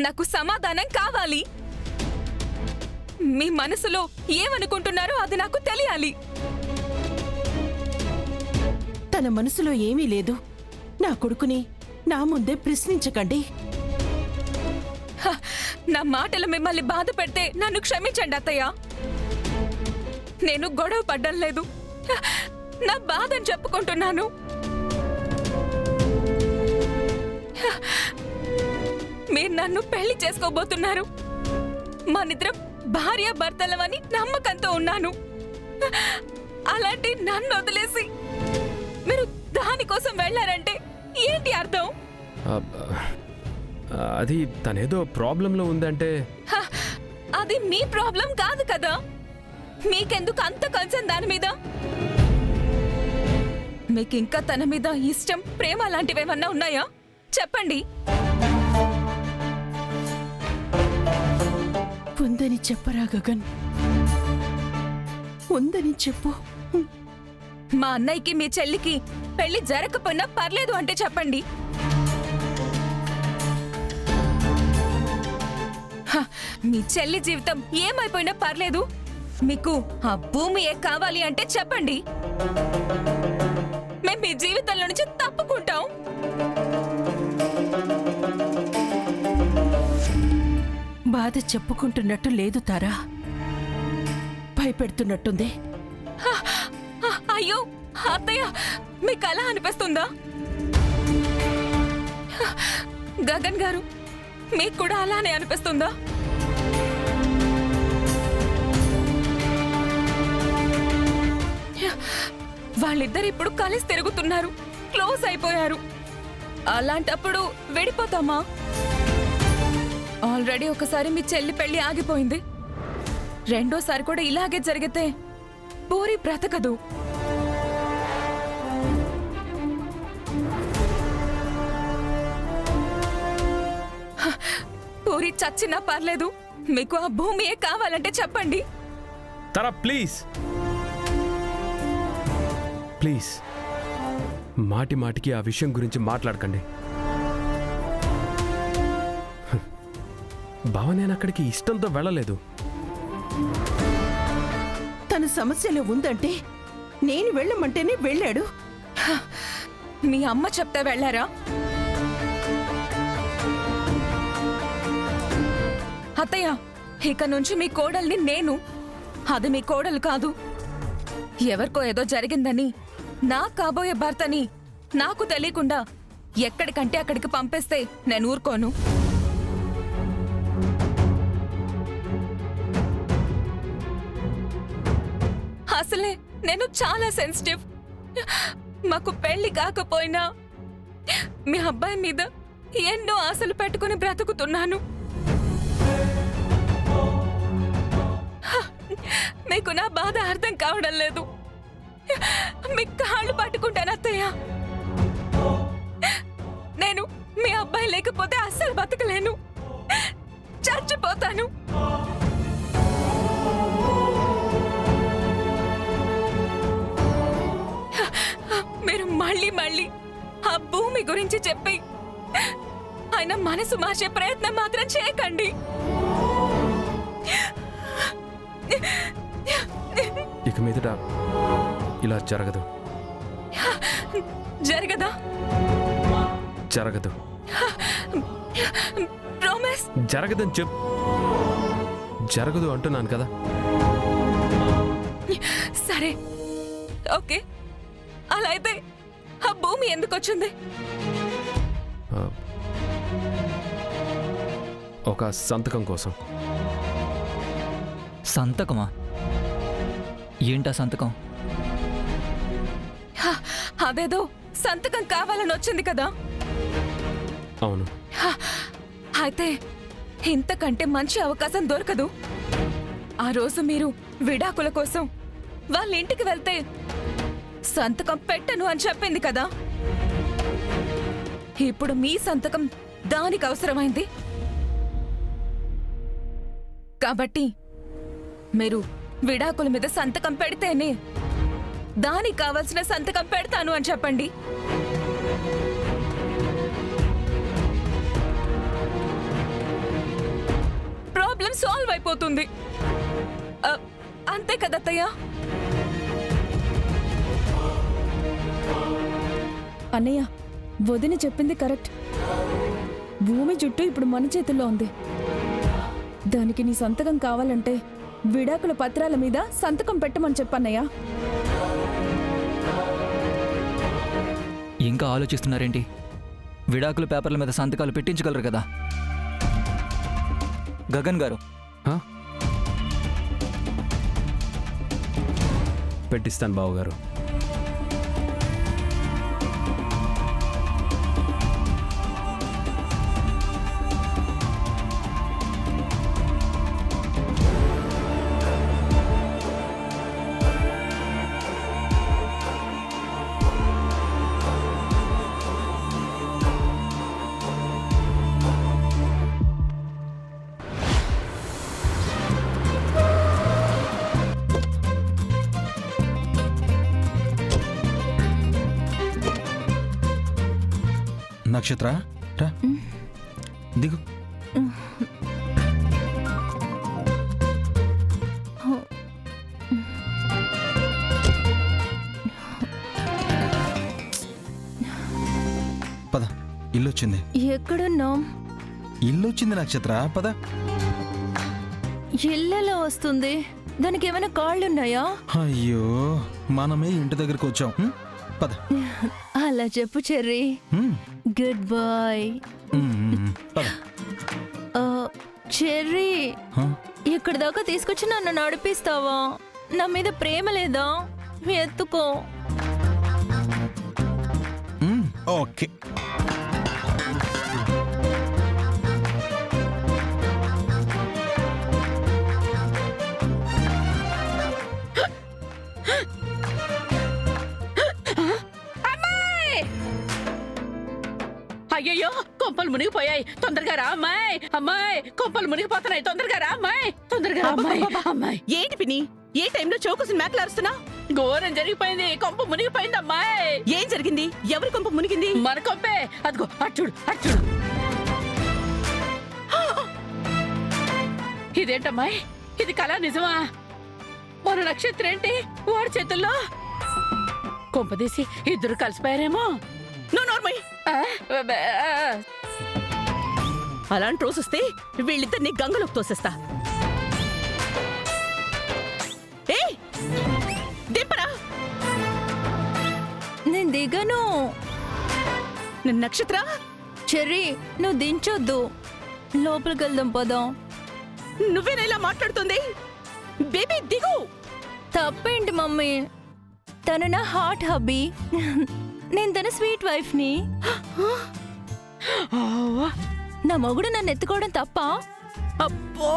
నాకు సమాధానం కావాలి. మీ మనసులో ఏమనుకుంటున్నారో అది నాకు తెలియాలి. తన మనసులో ఏమీ లేదు. నా కొడుకుని నా ముందే ప్రశ్నించకండి. నా మాటలు మిమ్మల్ని బాధ పెడితే నన్ను క్షమించండి అత్తయ్య. నేను గొడవ పడ్డం లేదు. నా బాధని చెప్పుకుంటున్నాను. మీరు నన్ను పెళ్లి చేసుకోబోతున్నారు. మనిద్దరం భార్య భర్తలమని నమ్మకంతో ఉన్నాను. అలాంటి నన్ను వదిలేసి మీరు దానికోసం వెళ్లారంటే ఏంటి అర్థం? అది తనేదో ప్రాబ్లంలో ఉందంటే. అది మీ ప్రాబ్లం కాదు కదా. మీకెందుకు అంత కన్సర్న్ దాని మీద? మీకింకా తన మీద ఇష్టం, ప్రేమ లాంటివేమన్నా ఉన్నాయా? చెప్పండి. ఉందని చెప్పరా గగన్, ఉందని చెప్పు. మా అన్నయ్యకి మీ చెల్లికి పెళ్లి జరగకపోయినా పర్లేదు అంటే చెప్పండి. మీ చెల్లి జీవితం ఏమైపోయినా పర్లేదు, మీకు ఆ భూమియే కావాలి అంటే చెప్పండి. మేము మీ జీవితంలో నుంచి తప్పుకుంటాం. బాధ చెప్పుకుంటున్నట్టు లేదు తారా, భయపెడుతున్నట్టుంది. అయ్యో అత్తయ్య, మీకు అలా అనిపిస్తుందా? గగన్ గారు, మీకు కూడా అలానే అనిపిస్తుందా? వాళ్ళిద్దరు ఇప్పుడు కలిసి తిరుగుతున్నారు, క్లోజ్ అయిపోయారు. అలాంటప్పుడు విడిపోతామా? ఆల్రెడీ ఒకసారి మీ చెల్లి పెళ్లి ఆగిపోయింది. రెండోసారి కూడా ఇలాగే జరిగితే పూరి బ్రతకదు. పూరి చచ్చినా పర్లేదు, మీకు ఆ భూమియే కావాలంటే చెప్పండి. తరా ప్లీజ్ ప్లీజ్, మాటి మాటికి ఆ విషయం గురించి మాట్లాడకండి. బావ, నేను అక్కడికి ఇష్టంతో వెళ్ళలేదు. తన సమస్యలో ఉందంటే నేను వెళ్ళమంటేనే వెళ్ళాడు. మీ అమ్మ చెప్తే వెళ్ళారా? అత్తయ్య, ఇక నుంచి మీ కోడల్ని నేను, అది మీ కోడలు కాదు. ఎవరికో ఏదో జరిగిందని నా కాబోయే భర్తని నాకు తెలియకుండా ఎక్కడికంటే అక్కడికి పంపేస్తే నేను ఊరుకోను. అసలే నేను చాలా సెన్సిటివ్. మాకు పెళ్లి కాకపోయినా మీ అబ్బాయి మీద ఎన్నో ఆశలు పెట్టుకుని బ్రతుకుతున్నాను. మీకు నా బాధ అర్థం కావడం లేదు. మీ కాళ్ళు పట్టుకుంటాను అత్తయ్య. నేను మీ అబ్బాయి లేకపోతే అస్సలు బతకలేను, చచ్చిపోతాను. మీరు మళ్ళీ మళ్ళీ ఆ భూమి గురించి చెప్పి ఆయన మనసు మార్చే ప్రయత్నం మాత్రం చేయకండి. ఇక మీదట ఇలా జరగదు. జరగదా? జరగదు. ప్రామిస్? జరగదని చెప్పు. జరగదు అంటున్నాను కదా. సరే, ఓకే. అలా అయితే ఆ భూమి ఎందుకు వచ్చింది? ఒక సంతకం కోసం. సంతకమా? ఏంటా సంతకం? అదేదో సంతకం కావాలని వచ్చింది కదా. అవును. అయితే ఇంతకంటే మంచి అవకాశం దొరకదు. ఆ రోజు మీరు విడాకుల కోసం వాళ్ళ ఇంటికి వెళ్తే సంతకం పెట్టను అని చెప్పింది కదా. ఇప్పుడు మీ సంతకం దానికి అవసరమైంది కాబట్టి మీరు విడాకుల మీద సంతకం పెడితేనే దానికి కావలసిన సంతకం పెడతాను అని చెప్పండి. ప్రాబ్లం సాల్వ్ అయిపోతుంది. అంతే కదా అత్తయ్య? అన్నయ్య, వదిన చెప్పింది కరెక్ట్. భూమి చుట్టూ ఇప్పుడు మన చేతుల్లో ఉంది. దానికి నీ సంతకం కావాలంటే విడాకుల పత్రాల మీద సంతకం పెట్టమని చెప్పన్నయ్య. ఇంకా ఆలోచిస్తున్నారేంటి? విడాకుల పేపర్ల మీద సంతకాలు పెట్టించగలరు కదా. గగన్ గారు, హ? పెట్టిస్తాను బావగారు. నక్షత్ర రా, దిగు. పద, ఇల్లు వచ్చింది. ఎక్కడున్నాం? ఇల్లు వచ్చింది నక్షత్ర, పద. ఇల్లెలా వస్తుంది? దానికి ఏమైనా కాళ్ళున్నాయా? అయ్యో, మనమే ఇంటి దగ్గరికి వచ్చాం. పద. అలా చెప్పు చెర్రీ. Good boy. పద. చెర్రీ, హ? ఇక్కడ దాకా తీసుకొచ్చి నన్ను నడిపిస్తావా? నా మీద ప్రేమ లేదా? ఎత్తుకో. ఓకే. అయ్యయ్యో, కొంపలు మునిగిపోయాయి. తొందరగా రా అమ్మాయి. అమ్మాయి, కొంపలు మునిగిపోతున్నాయి. తొందరగా రా అమ్మాయి. తొందరగా అమ్మాయి. అమ్మాయి, ఏంటి పిన్ని? ఏ టైంలో చౌకసిన మేకలారుస్తున్నా? ఘోరం జరిగిపోయింది. కొంప మునిగిపోయింది అమ్మాయి. ఏం జరిగింది? ఎవరి కొంప మునిగింది? మన కొంపే. అదిగో అచ్చుడు అచ్చుడు. ఇదేంటమ్మాయి? ఇది కళ నిజమా? మన నక్షత్రం ఏంటి వాడి చేతుల్లో? కొంపదీసి ఇద్దరు కలిసిపోయారేమో. నువ్వు నోర్మై. అలాంటి రోజు వస్తే వీళ్ళిద్దరిని గంగలోకి తోసేస్తా. ఏయ్, దింపరా. నేను దిగను. నక్షత్ర, చెర్రీ, నువ్వు దించొద్దు. లోపలికి వెళ్దాం పదం. నువ్వేనా ఇలా మాట్లాడుతుంది? బేబీ దిగు. తప్పేంటి మమ్మీ? తను నా హాట్ హబ్బీ. నేను తన స్వీట్ వైఫ్ని. నా మొగుడు నన్ను ఎత్తుకోవడం తప్ప? అబ్బో,